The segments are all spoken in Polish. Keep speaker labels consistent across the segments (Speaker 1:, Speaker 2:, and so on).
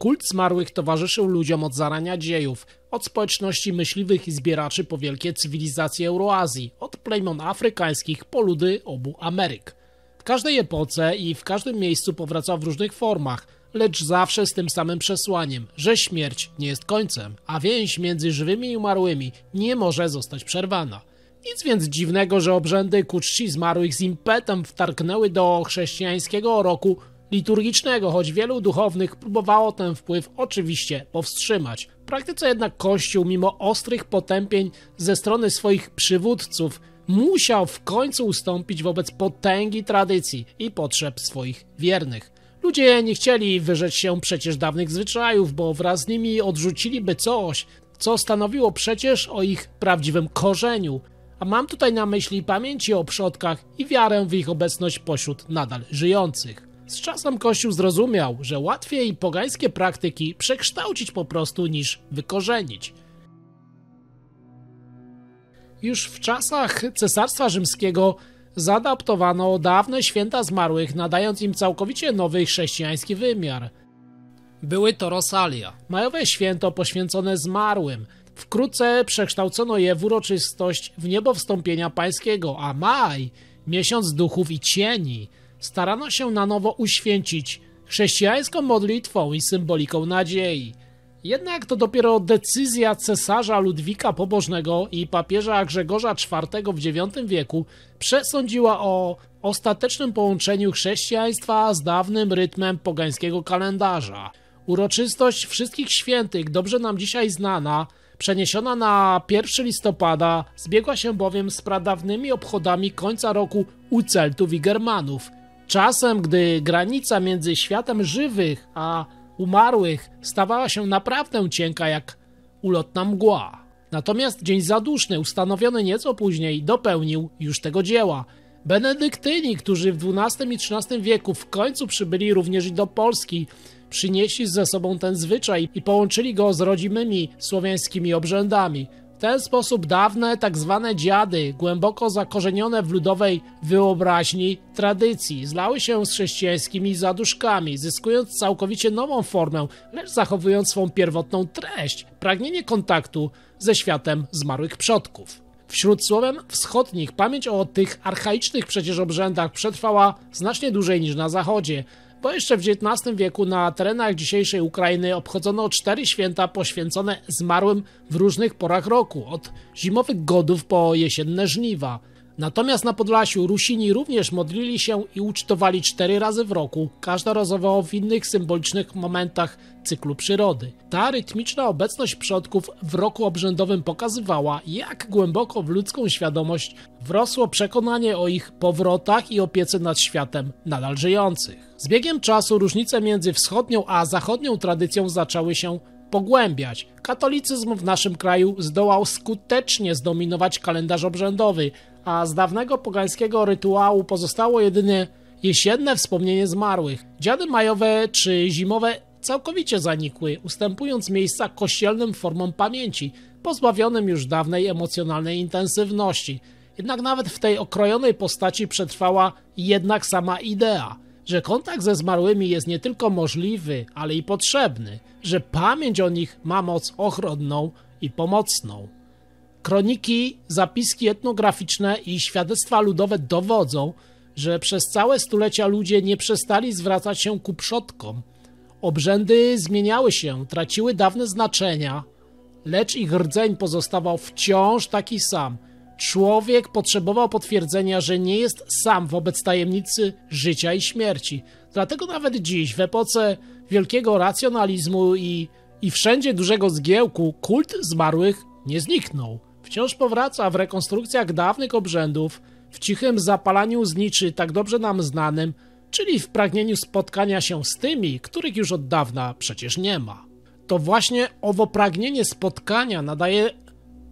Speaker 1: Kult zmarłych towarzyszył ludziom od zarania dziejów, od społeczności myśliwych i zbieraczy po wielkie cywilizacje Euroazji, od plemion afrykańskich po ludy obu Ameryk. W każdej epoce i w każdym miejscu powracał w różnych formach, lecz zawsze z tym samym przesłaniem, że śmierć nie jest końcem, a więź między żywymi i umarłymi nie może zostać przerwana. Nic więc dziwnego, że obrzędy ku czci zmarłych z impetem wtargnęły do chrześcijańskiego roku liturgicznego, choć wielu duchownych próbowało ten wpływ oczywiście powstrzymać. W praktyce jednak Kościół, mimo ostrych potępień ze strony swoich przywódców, musiał w końcu ustąpić wobec potęgi tradycji i potrzeb swoich wiernych. Ludzie nie chcieli wyrzec się przecież dawnych zwyczajów, bo wraz z nimi odrzuciliby coś, co stanowiło przecież o ich prawdziwym korzeniu. A mam tutaj na myśli pamięci o przodkach i wiarę w ich obecność pośród nadal żyjących. Z czasem Kościół zrozumiał, że łatwiej pogańskie praktyki przekształcić po prostu niż wykorzenić. Już w czasach Cesarstwa Rzymskiego zaadaptowano dawne święta zmarłych, nadając im całkowicie nowy chrześcijański wymiar. Były to Rosalia, majowe święto poświęcone zmarłym. Wkrótce przekształcono je w uroczystość wniebowstąpienia pańskiego, a maj, miesiąc duchów i cieni, starano się na nowo uświęcić chrześcijańską modlitwą i symboliką nadziei. Jednak to dopiero decyzja cesarza Ludwika Pobożnego i papieża Grzegorza IV w IX wieku przesądziła o ostatecznym połączeniu chrześcijaństwa z dawnym rytmem pogańskiego kalendarza. Uroczystość Wszystkich Świętych, dobrze nam dzisiaj znana, przeniesiona na 1 listopada, zbiegła się bowiem z pradawnymi obchodami końca roku u Celtów i Germanów. Czasem, gdy granica między światem żywych a umarłych stawała się naprawdę cienka jak ulotna mgła. Natomiast Dzień Zaduszny, ustanowiony nieco później, dopełnił już tego dzieła. Benedyktyni, którzy w XII i XIII wieku w końcu przybyli również i do Polski, przynieśli ze sobą ten zwyczaj i połączyli go z rodzimymi słowiańskimi obrzędami. W ten sposób dawne tak zwane dziady, głęboko zakorzenione w ludowej wyobraźni tradycji, zlały się z chrześcijańskimi zaduszkami, zyskując całkowicie nową formę, lecz zachowując swą pierwotną treść, pragnienie kontaktu ze światem zmarłych przodków. Wśród Słowian wschodnich pamięć o tych archaicznych przecież obrzędach przetrwała znacznie dłużej niż na zachodzie, bo jeszcze w XIX wieku na terenach dzisiejszej Ukrainy obchodzono 4 święta poświęcone zmarłym w różnych porach roku, od zimowych godów po jesienne żniwa. Natomiast na Podlasiu Rusini również modlili się i ucztowali 4 razy w roku, każdorazowo w innych symbolicznych momentach cyklu przyrody. Ta rytmiczna obecność przodków w roku obrzędowym pokazywała, jak głęboko w ludzką świadomość wrosło przekonanie o ich powrotach i opiece nad światem nadal żyjących. Z biegiem czasu różnice między wschodnią a zachodnią tradycją zaczęły się pogłębiać. Katolicyzm w naszym kraju zdołał skutecznie zdominować kalendarz obrzędowy, a z dawnego pogańskiego rytuału pozostało jedynie jesienne wspomnienie zmarłych. Dziady majowe czy zimowe całkowicie zanikły, ustępując miejsca kościelnym formom pamięci, pozbawionym już dawnej emocjonalnej intensywności. Jednak nawet w tej okrojonej postaci przetrwała jednak sama idea, że kontakt ze zmarłymi jest nie tylko możliwy, ale i potrzebny, że pamięć o nich ma moc ochronną i pomocną. Kroniki, zapiski etnograficzne i świadectwa ludowe dowodzą, że przez całe stulecia ludzie nie przestali zwracać się ku przodkom. Obrzędy zmieniały się, traciły dawne znaczenia, lecz ich rdzeń pozostawał wciąż taki sam. Człowiek potrzebował potwierdzenia, że nie jest sam wobec tajemnicy życia i śmierci. Dlatego nawet dziś, w epoce wielkiego racjonalizmu i wszędzie dużego zgiełku, kult zmarłych nie zniknął. Wciąż powraca w rekonstrukcjach dawnych obrzędów, w cichym zapalaniu zniczy tak dobrze nam znanym, czyli w pragnieniu spotkania się z tymi, których już od dawna przecież nie ma. To właśnie owo pragnienie spotkania nadaje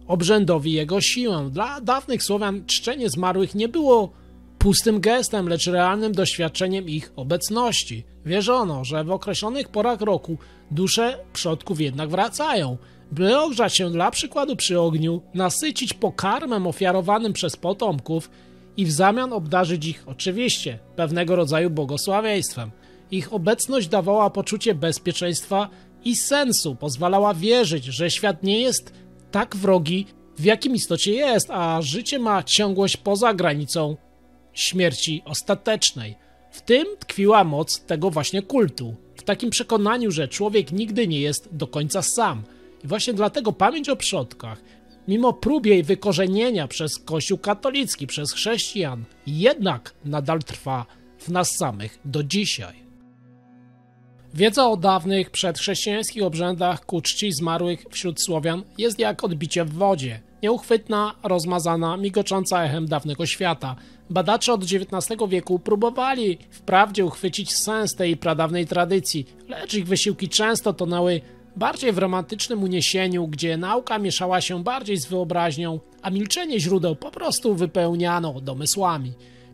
Speaker 1: obrzędowi jego siłę. Dla dawnych Słowian czczenie zmarłych nie było pustym gestem, lecz realnym doświadczeniem ich obecności. Wierzono, że w określonych porach roku dusze przodków jednak wracają, by ogrzać się dla przykładu przy ogniu, nasycić pokarmem ofiarowanym przez potomków i w zamian obdarzyć ich oczywiście pewnego rodzaju błogosławieństwem. Ich obecność dawała poczucie bezpieczeństwa i sensu, pozwalała wierzyć, że świat nie jest tak wrogi, w jakim istocie jest, a życie ma ciągłość poza granicą śmierci ostatecznej. W tym tkwiła moc tego właśnie kultu. W takim przekonaniu, że człowiek nigdy nie jest do końca sam. I właśnie dlatego pamięć o przodkach, mimo prób jej wykorzenienia przez Kościół katolicki, przez chrześcijan, jednak nadal trwa w nas samych do dzisiaj. Wiedza o dawnych, przedchrześcijańskich obrzędach ku czci zmarłych wśród Słowian jest jak odbicie w wodzie. Nieuchwytna, rozmazana, migocząca echem dawnego świata. Badacze od XIX wieku próbowali wprawdzie uchwycić sens tej pradawnej tradycji, lecz ich wysiłki często tonęły bardziej w romantycznym uniesieniu, gdzie nauka mieszała się bardziej z wyobraźnią, a milczenie źródeł po prostu wypełniano domysłami.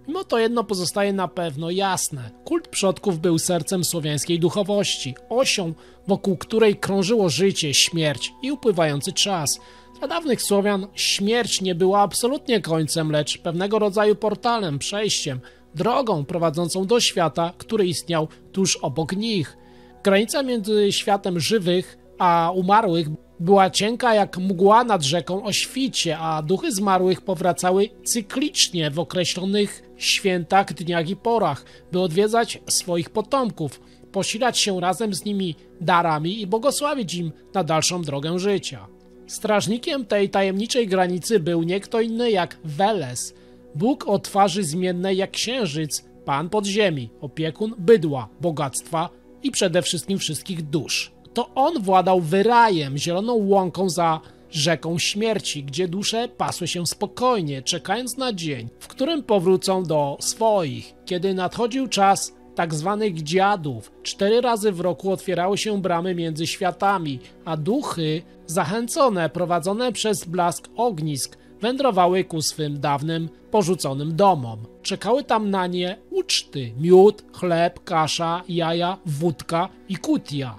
Speaker 1: Mimo to jedno pozostaje na pewno jasne. Kult przodków był sercem słowiańskiej duchowości, osią, wokół której krążyło życie, śmierć i upływający czas. Dla dawnych Słowian śmierć nie była absolutnie końcem, lecz pewnego rodzaju portalem, przejściem, drogą prowadzącą do świata, który istniał tuż obok nich. Granica między światem żywych a umarłych była cienka jak mgła nad rzeką o świcie, a duchy zmarłych powracały cyklicznie w określonych świętach, dniach i porach, by odwiedzać swoich potomków, posilać się razem z nimi darami i błogosławić im na dalszą drogę życia. Strażnikiem tej tajemniczej granicy był nie kto inny jak Veles, Bóg o twarzy zmiennej jak księżyc, Pan podziemi, opiekun bydła, bogactwa i przede wszystkim wszystkich dusz. To on władał wyrajem, zieloną łąką za rzeką śmierci, gdzie dusze pasły się spokojnie, czekając na dzień, w którym powrócą do swoich. Kiedy nadchodził czas tak zwanych dziadów, 4 razy w roku otwierały się bramy między światami, a duchy, zachęcone, prowadzone przez blask ognisk, wędrowały ku swym dawnym, porzuconym domom. Czekały tam na nie uczty, miód, chleb, kasza, jaja, wódka i kutia.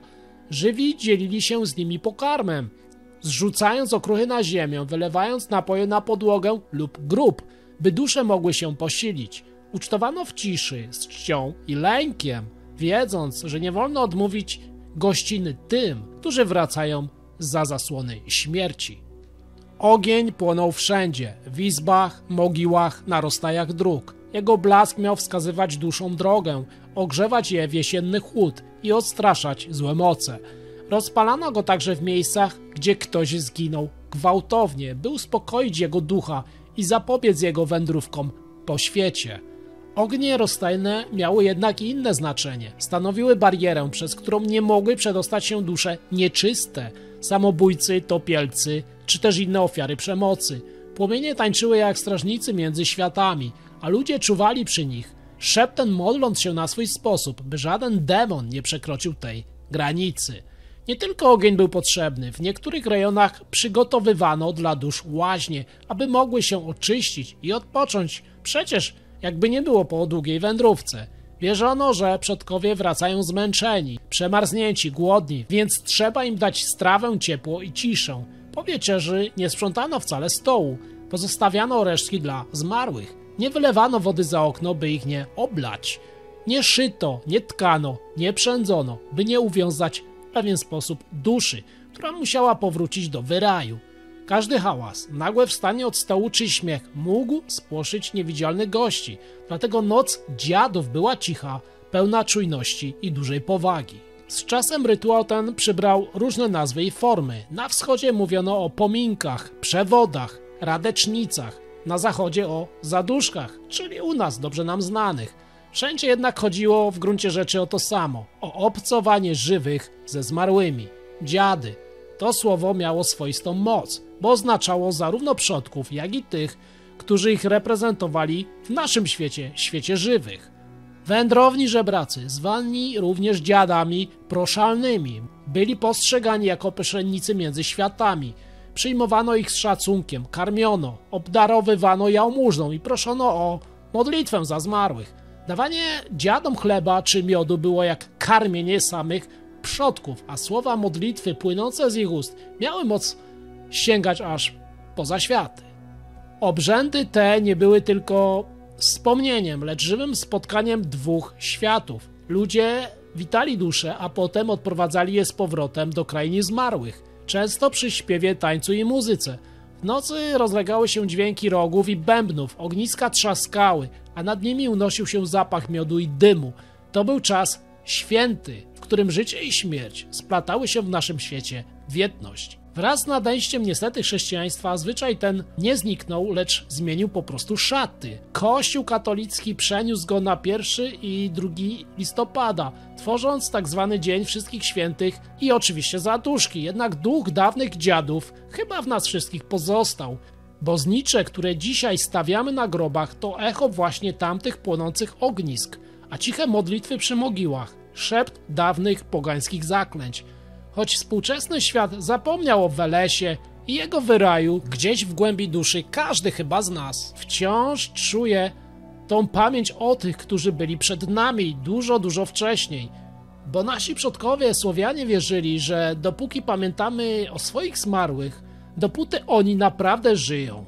Speaker 1: Żywi dzielili się z nimi pokarmem, zrzucając okruchy na ziemię, wylewając napoje na podłogę lub grób, by dusze mogły się posilić. Ucztowano w ciszy, z czcią i lękiem, wiedząc, że nie wolno odmówić gościny tym, którzy wracają zza zasłony śmierci. Ogień płonął wszędzie, w izbach, mogiłach, na rozstajach dróg. Jego blask miał wskazywać duszom drogę, ogrzewać je w jesienny chłód i odstraszać złe moce. Rozpalano go także w miejscach, gdzie ktoś zginął gwałtownie, by uspokoić jego ducha i zapobiec jego wędrówkom po świecie. Ognie rozstajne miały jednak i inne znaczenie. Stanowiły barierę, przez którą nie mogły przedostać się dusze nieczyste, samobójcy, topielcy, czy też inne ofiary przemocy. Płomienie tańczyły jak strażnicy między światami, a ludzie czuwali przy nich, szeptem modląc się na swój sposób, by żaden demon nie przekroczył tej granicy. Nie tylko ogień był potrzebny, w niektórych rejonach przygotowywano dla dusz łaźnie, aby mogły się oczyścić i odpocząć, przecież jakby nie było po długiej wędrówce. Wierzono, że przodkowie wracają zmęczeni, przemarznięci, głodni, więc trzeba im dać strawę, ciepło i ciszę. Po wieczerzy nie sprzątano wcale stołu, pozostawiano resztki dla zmarłych. Nie wylewano wody za okno, by ich nie oblać. Nie szyto, nie tkano, nie przędzono, by nie uwiązać w pewien sposób duszy, która musiała powrócić do wyraju. Każdy hałas, nagłe wstanie od stołu czy śmiech mógł spłoszyć niewidzialnych gości, dlatego noc dziadów była cicha, pełna czujności i dużej powagi. Z czasem rytuał ten przybrał różne nazwy i formy. Na wschodzie mówiono o pominkach, przewodach, radecznicach, na zachodzie o zaduszkach, czyli u nas dobrze nam znanych. Wszędzie jednak chodziło w gruncie rzeczy o to samo, o obcowanie żywych ze zmarłymi. Dziady. To słowo miało swoistą moc, bo oznaczało zarówno przodków, jak i tych, którzy ich reprezentowali w naszym świecie, świecie żywych. Wędrowni żebracy, zwani również dziadami proszalnymi, byli postrzegani jako pośrednicy między światami. Przyjmowano ich z szacunkiem, karmiono, obdarowywano jałmużną i proszono o modlitwę za zmarłych. Dawanie dziadom chleba czy miodu było jak karmienie samych przodków, a słowa modlitwy płynące z ich ust miały moc sięgać aż poza światy. Obrzędy te nie były tylko wspomnieniem, lecz żywym spotkaniem dwóch światów. Ludzie witali dusze, a potem odprowadzali je z powrotem do krainy zmarłych, często przy śpiewie, tańcu i muzyce. W nocy rozlegały się dźwięki rogów i bębnów, ogniska trzaskały, a nad nimi unosił się zapach miodu i dymu. To był czas święty, w którym życie i śmierć splatały się w naszym świecie w jedność. Wraz z nadejściem niestety chrześcijaństwa zwyczaj ten nie zniknął, lecz zmienił po prostu szaty. Kościół katolicki przeniósł go na 1 i 2 listopada, tworząc tzw. Dzień Wszystkich Świętych i oczywiście zaduszki. Jednak duch dawnych dziadów chyba w nas wszystkich pozostał, bo znicze, które dzisiaj stawiamy na grobach, to echo właśnie tamtych płonących ognisk, a ciche modlitwy przy mogiłach, szept dawnych pogańskich zaklęć. Choć współczesny świat zapomniał o Welesie i jego wyraju, gdzieś w głębi duszy każdy chyba z nas wciąż czuje tą pamięć o tych, którzy byli przed nami dużo wcześniej. Bo nasi przodkowie Słowianie wierzyli, że dopóki pamiętamy o swoich zmarłych, dopóty oni naprawdę żyją.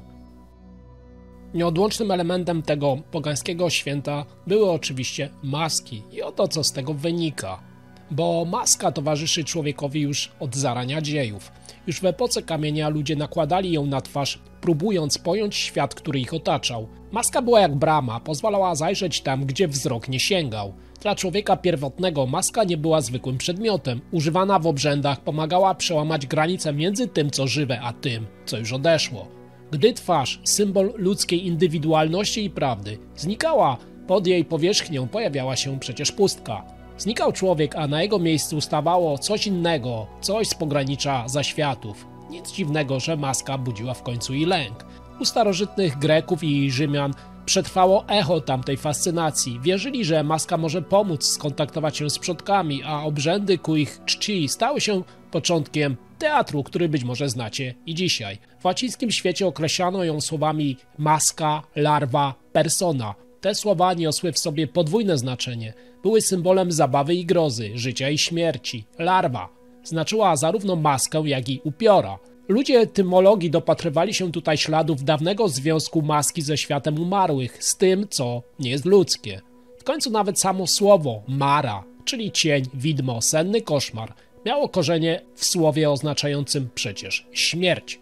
Speaker 1: Nieodłącznym elementem tego pogańskiego święta były oczywiście maski i oto co z tego wynika. Bo maska towarzyszy człowiekowi już od zarania dziejów. Już w epoce kamienia ludzie nakładali ją na twarz, próbując pojąć świat, który ich otaczał. Maska była jak brama, pozwalała zajrzeć tam, gdzie wzrok nie sięgał. Dla człowieka pierwotnego maska nie była zwykłym przedmiotem. Używana w obrzędach pomagała przełamać granicę między tym, co żywe, a tym, co już odeszło. Gdy twarz, symbol ludzkiej indywidualności i prawdy, znikała, pod jej powierzchnią pojawiała się przecież pustka. Znikał człowiek, a na jego miejscu stawało coś innego, coś z pogranicza zaświatów. Nic dziwnego, że maska budziła w końcu i lęk. U starożytnych Greków i Rzymian przetrwało echo tamtej fascynacji. Wierzyli, że maska może pomóc skontaktować się z przodkami, a obrzędy ku ich czci stały się początkiem teatru, który być może znacie i dzisiaj. W łacińskim świecie określano ją słowami maska, larwa, persona. Te słowa niosły w sobie podwójne znaczenie. Były symbolem zabawy i grozy, życia i śmierci. Larwa znaczyła zarówno maskę, jak i upiora. Ludzie etymologii dopatrywali się tutaj śladów dawnego związku maski ze światem umarłych, z tym, co nie jest ludzkie. W końcu nawet samo słowo mara, czyli cień, widmo, senny koszmar, miało korzenie w słowie oznaczającym przecież śmierć.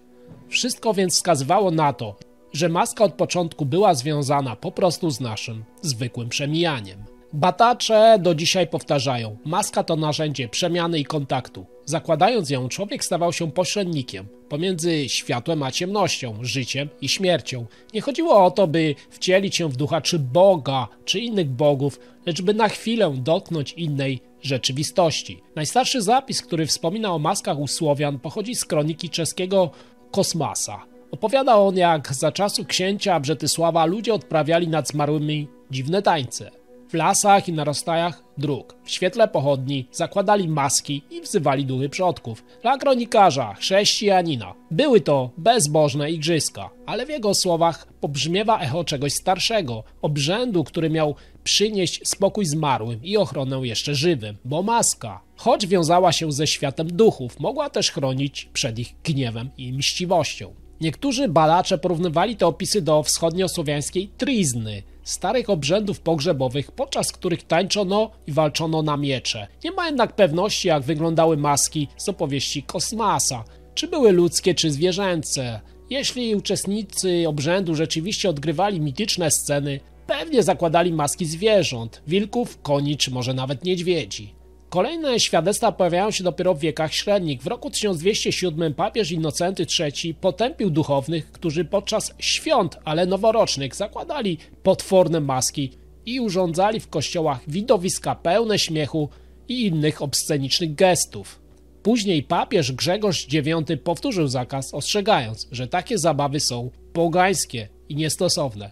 Speaker 1: Wszystko więc wskazywało na to, że maska od początku była związana po prostu z naszym zwykłym przemijaniem. Badacze do dzisiaj powtarzają, maska to narzędzie przemiany i kontaktu. Zakładając ją, człowiek stawał się pośrednikiem pomiędzy światłem a ciemnością, życiem i śmiercią. Nie chodziło o to, by wcielić się w ducha czy Boga, czy innych bogów, lecz by na chwilę dotknąć innej rzeczywistości. Najstarszy zapis, który wspomina o maskach u Słowian, pochodzi z kroniki czeskiego Kosmasa. Opowiada on, jak za czasu księcia Brzetysława ludzie odprawiali nad zmarłymi dziwne tańce. W lasach i na rozstajach dróg, w świetle pochodni zakładali maski i wzywali duchy przodków. Dla kronikarza, chrześcijanina, były to bezbożne igrzyska, ale w jego słowach pobrzmiewa echo czegoś starszego, obrzędu, który miał przynieść spokój zmarłym i ochronę jeszcze żywym, bo maska, choć wiązała się ze światem duchów, mogła też chronić przed ich gniewem i mściwością. Niektórzy badacze porównywali te opisy do wschodniosłowiańskiej trizny, starych obrzędów pogrzebowych, podczas których tańczono i walczono na miecze. Nie ma jednak pewności, jak wyglądały maski z opowieści Kosmasa, czy były ludzkie, czy zwierzęce. Jeśli uczestnicy obrzędu rzeczywiście odgrywali mityczne sceny, pewnie zakładali maski zwierząt, wilków, koni, czy może nawet niedźwiedzi. Kolejne świadectwa pojawiają się dopiero w wiekach średnich. W roku 1207 papież Innocenty III potępił duchownych, którzy podczas świąt, ale noworocznych, zakładali potworne maski i urządzali w kościołach widowiska pełne śmiechu i innych obscenicznych gestów. Później papież Grzegorz IX powtórzył zakaz, ostrzegając, że takie zabawy są pogańskie i niestosowne.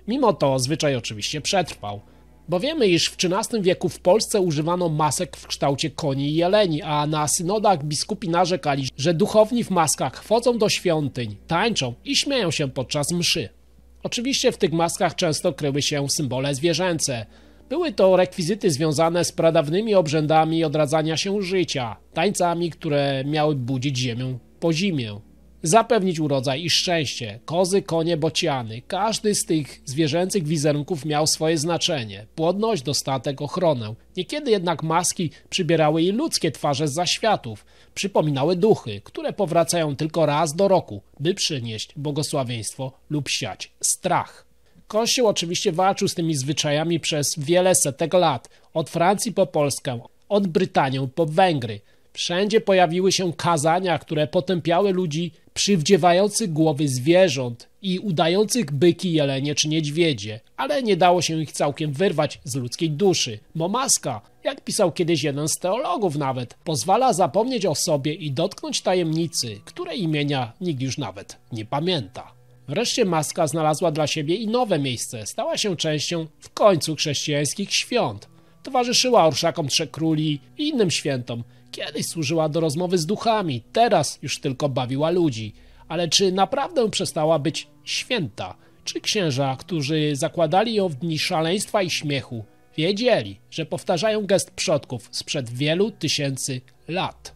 Speaker 1: Mimo to zwyczaj oczywiście przetrwał. Bo wiemy, iż w XIII wieku w Polsce używano masek w kształcie koni i jeleni, a na synodach biskupi narzekali, że duchowni w maskach wchodzą do świątyń, tańczą i śmieją się podczas mszy. Oczywiście w tych maskach często kryły się symbole zwierzęce. Były to rekwizyty związane z pradawnymi obrzędami odradzania się życia, tańcami, które miały budzić ziemię po zimie. Zapewnić urodzaj i szczęście, kozy, konie, bociany. Każdy z tych zwierzęcych wizerunków miał swoje znaczenie, płodność, dostatek, ochronę. Niekiedy jednak maski przybierały i ludzkie twarze z zaświatów, przypominały duchy, które powracają tylko raz do roku, by przynieść błogosławieństwo lub siać strach. Kościół oczywiście walczył z tymi zwyczajami przez wiele setek lat, od Francji po Polskę, od Brytanię po Węgry. Wszędzie pojawiły się kazania, które potępiały ludzi przywdziewających głowy zwierząt i udających byki, jelenie czy niedźwiedzie, ale nie dało się ich całkiem wyrwać z ludzkiej duszy, bo maska, jak pisał kiedyś jeden z teologów nawet, pozwala zapomnieć o sobie i dotknąć tajemnicy, której imienia nikt już nawet nie pamięta. Wreszcie maska znalazła dla siebie i nowe miejsce, stała się częścią w końcu chrześcijańskich świąt. Towarzyszyła orszakom Trzech Króli i innym świętom. Kiedyś służyła do rozmowy z duchami, teraz już tylko bawiła ludzi. Ale czy naprawdę przestała być święta? Czy księża, którzy zakładali ją w dni szaleństwa i śmiechu, wiedzieli, że powtarzają gest przodków sprzed wielu tysięcy lat?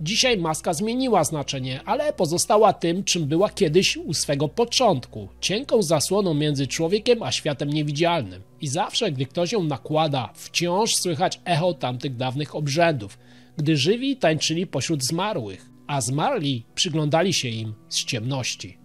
Speaker 1: Dzisiaj maska zmieniła znaczenie, ale pozostała tym, czym była kiedyś u swego początku. Cienką zasłoną między człowiekiem a światem niewidzialnym. I zawsze, gdy ktoś ją nakłada, wciąż słychać echo tamtych dawnych obrzędów, gdy żywi tańczyli pośród zmarłych, a zmarli przyglądali się im z ciemności.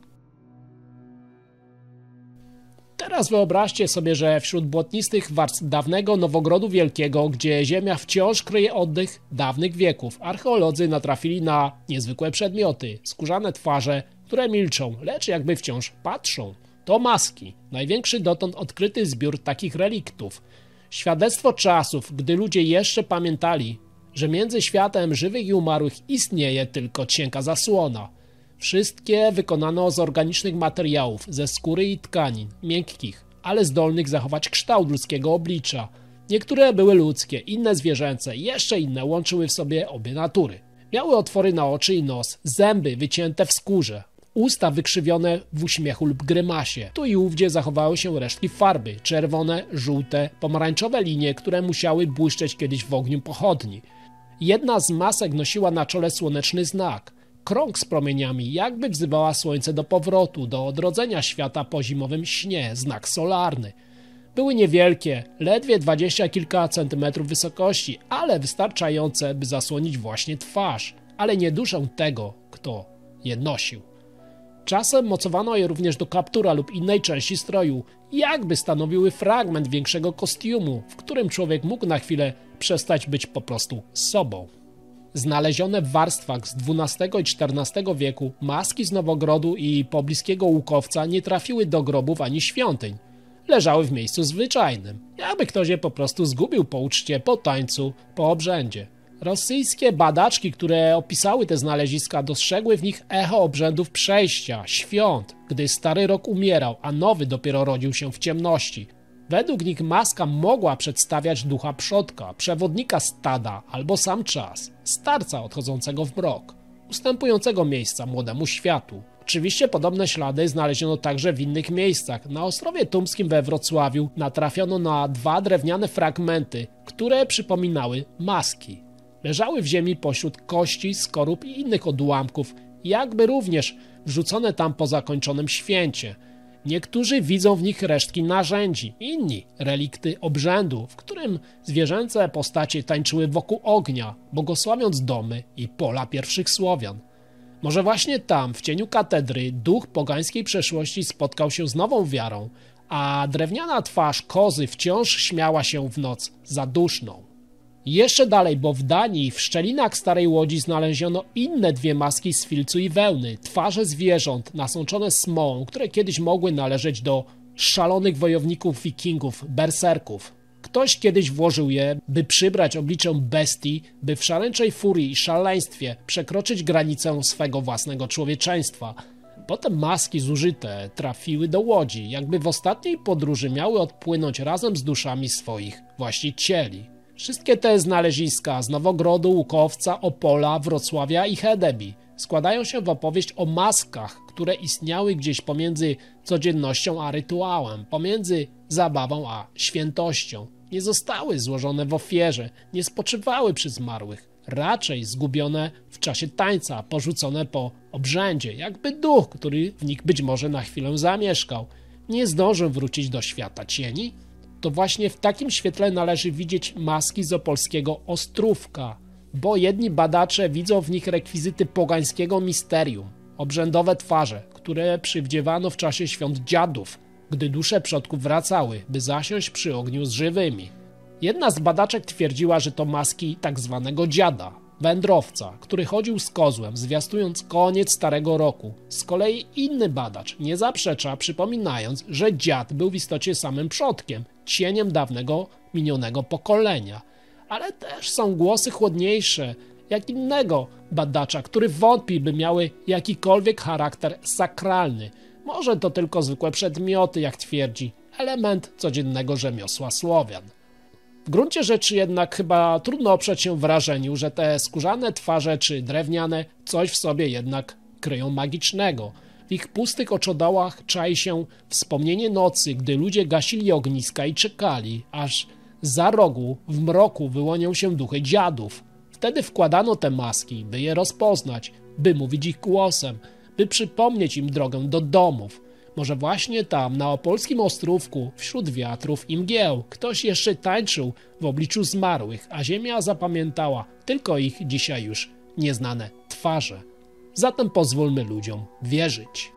Speaker 1: Teraz wyobraźcie sobie, że wśród błotnistych warstw dawnego Nowogrodu Wielkiego, gdzie ziemia wciąż kryje oddech dawnych wieków, archeolodzy natrafili na niezwykłe przedmioty, skórzane twarze, które milczą, lecz jakby wciąż patrzą. To maski, największy dotąd odkryty zbiór takich reliktów. Świadectwo czasów, gdy ludzie jeszcze pamiętali, że między światem żywych i umarłych istnieje tylko cienka zasłona. Wszystkie wykonano z organicznych materiałów, ze skóry i tkanin, miękkich, ale zdolnych zachować kształt ludzkiego oblicza. Niektóre były ludzkie, inne zwierzęce, jeszcze inne łączyły w sobie obie natury. Miały otwory na oczy i nos, zęby wycięte w skórze, usta wykrzywione w uśmiechu lub grymasie. Tu i ówdzie zachowały się resztki farby, czerwone, żółte, pomarańczowe linie, które musiały błyszczeć kiedyś w ogniu pochodni. Jedna z masek nosiła na czole słoneczny znak. Krąg z promieniami, jakby wzywała słońce do powrotu, do odrodzenia świata po zimowym śnie, znak solarny. Były niewielkie, ledwie 20 kilka centymetrów wysokości, ale wystarczające, by zasłonić właśnie twarz, ale nie duszę tego, kto je nosił. Czasem mocowano je również do kaptura lub innej części stroju, jakby stanowiły fragment większego kostiumu, w którym człowiek mógł na chwilę przestać być po prostu sobą. Znalezione w warstwach z XII i XIV wieku maski z Nowogrodu i pobliskiego Łukowca nie trafiły do grobów ani świątyń. Leżały w miejscu zwyczajnym, jakby ktoś je po prostu zgubił po uczcie, po tańcu, po obrzędzie. Rosyjskie badaczki, które opisały te znaleziska, dostrzegły w nich echo obrzędów przejścia, świąt, gdy stary rok umierał, a nowy dopiero rodził się w ciemności. Według nich maska mogła przedstawiać ducha przodka, przewodnika stada albo sam czas, starca odchodzącego w mrok, ustępującego miejsca młodemu światu. Oczywiście podobne ślady znaleziono także w innych miejscach. Na Ostrowie Tumskim we Wrocławiu natrafiono na 2 drewniane fragmenty, które przypominały maski. Leżały w ziemi pośród kości, skorup i innych odłamków, jakby również wrzucone tam po zakończonym święcie. Niektórzy widzą w nich resztki narzędzi, inni relikty obrzędu, w którym zwierzęce postacie tańczyły wokół ognia, błogosławiąc domy i pola pierwszych Słowian. Może właśnie tam, w cieniu katedry, duch pogańskiej przeszłości spotkał się z nową wiarą, a drewniana twarz kozy wciąż śmiała się w noc zaduszną. Jeszcze dalej, bo w Danii, w szczelinach Starej Łodzi znaleziono inne dwie maski z filcu i wełny, twarze zwierząt nasączone smołą, które kiedyś mogły należeć do szalonych wojowników wikingów, berserków. Ktoś kiedyś włożył je, by przybrać oblicze bestii, by w szaleńczej furii i szaleństwie przekroczyć granicę swego własnego człowieczeństwa. Potem maski zużyte trafiły do Łodzi, jakby w ostatniej podróży miały odpłynąć razem z duszami swoich właścicieli. Wszystkie te znaleziska z Nowogrodu, Łukowca, Opola, Wrocławia i Hedebi składają się w opowieść o maskach, które istniały gdzieś pomiędzy codziennością a rytuałem, pomiędzy zabawą a świętością. Nie zostały złożone w ofierze, nie spoczywały przy zmarłych, raczej zgubione w czasie tańca, porzucone po obrzędzie, jakby duch, który w nich być może na chwilę zamieszkał, nie zdążył wrócić do świata cieni. To właśnie w takim świetle należy widzieć maski z opolskiego Ostrówka, bo jedni badacze widzą w nich rekwizyty pogańskiego misterium, obrzędowe twarze, które przywdziewano w czasie świąt dziadów, gdy dusze przodków wracały, by zasiąść przy ogniu z żywymi. Jedna z badaczek twierdziła, że to maski tak zwanego dziada, wędrowca, który chodził z kozłem, zwiastując koniec starego roku. Z kolei inny badacz nie zaprzecza, przypominając, że dziad był w istocie samym przodkiem, cieniem dawnego, minionego pokolenia. Ale też są głosy chłodniejsze, jak innego badacza, który wątpi, by miały jakikolwiek charakter sakralny. Może to tylko zwykłe przedmioty, jak twierdzi, element codziennego rzemiosła Słowian. W gruncie rzeczy jednak chyba trudno oprzeć się wrażeniu, że te skórzane twarze czy drewniane coś w sobie jednak kryją magicznego. W ich pustych oczodołach czai się wspomnienie nocy, gdy ludzie gasili ogniska i czekali, aż za rogu w mroku wyłonią się duchy dziadów. Wtedy wkładano te maski, by je rozpoznać, by mówić ich głosem, by przypomnieć im drogę do domów. Może właśnie tam, na opolskim Ostrówku, wśród wiatrów i mgieł, ktoś jeszcze tańczył w obliczu zmarłych, a ziemia zapamiętała tylko ich dzisiaj już nieznane twarze. Zatem pozwólmy ludziom wierzyć.